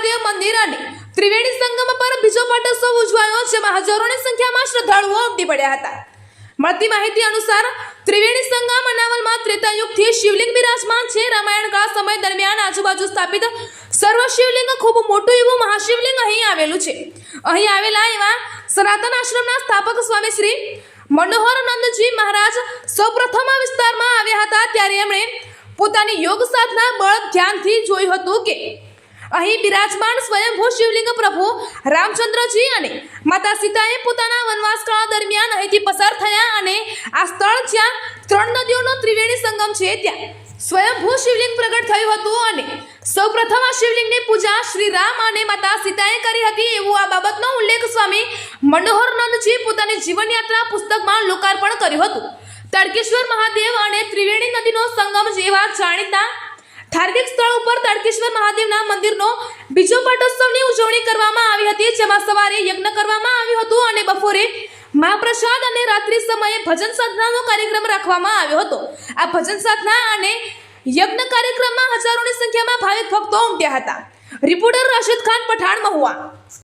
મહાદેવ મંદિર અને ત્રિવેણી સંગમ પર બીજો પાટોત્સવ ઉજવાયો, જેમાં હજારોની સંખ્યામાં શ્રદ્ધાળુઓ ઉમટી પડ્યા હતા। મળતી માહિતી અનુસાર ત્રિવેણી સંગમ અનાવલમાં ત્રેતા યુગથી શિવલિંગ બિરાજમાન છે। રામાયણ કાળ સમય દરમિયાન આજુબાજુ સ્થાપિત સર્વ શિવલિંગ ખૂબ મોટું એવું મહાશિવલિંગ અહીં આવેલું છે। અહીં આવેલા એવા સનાતન આશ્રમના સ્થાપક સ્વામી શ્રી મનોહરાનંદજી મહારાજ સૌપ્રથમ આ વિસ્તારમાં આવ્યા હતા, ત્યારે એમણે પોતાની યોગ સાધના બળ ધ્યાનથી જોયું હતું કે અહીં બિરાજમાન સ્વયંભૂ શિવલિંગ પ્રભુ રામચંદ્રજી અને માતા સીતાએ પોતાના વનવાસ કાળ દરમિયાન અહીંથી પસાર થયા અને આ સ્થળ જ્યાં ત્રણ નદીઓનો ત્રિવેણી સંગમ છે ત્યાં સ્વયંભૂ શિવલિંગ પ્રગટ થયું હતું અને સૌપ્રથમ આ શિવલિંગની પૂજા શ્રી રામ અને માતા સીતાએ કરી હતી એવું આ બાબતનો ઉલ્લેખ સ્વામી મનોહરાનંદજી પોતાની જીવનયાત્રા પુસ્તકમાં લોકાર્પણ કર્યું હતું। તડકેશ્વર મહાદેવ અને ત્રિવેણી નદીનો સંગમ જેવા જાણીતા ધાર્મિક સ્થળ ઉપર તડકેશ્વર મહાદેવના મંદિરનો બીજો પાટોત્સવની ઉજવણી કરવામાં આવી હતી, જેમાં સવારે યજ્ઞ કરવામાં આવ્યું હતું અને બપોરે મહાપ્રસાદ અને રાત્રિ સમયે ભજન સાધનાનો કાર્યક્રમ રાખવામાં આવ્યો હતો। આ ભજન સાધના અને યજ્ઞ કાર્યક્રમમાં હજારોની સંખ્યામાં ભાવિક ભક્તો ઉમટ્યા હતા। રિપોર્ટર રાશિદ ખાન, પઠાણ, મહુવા।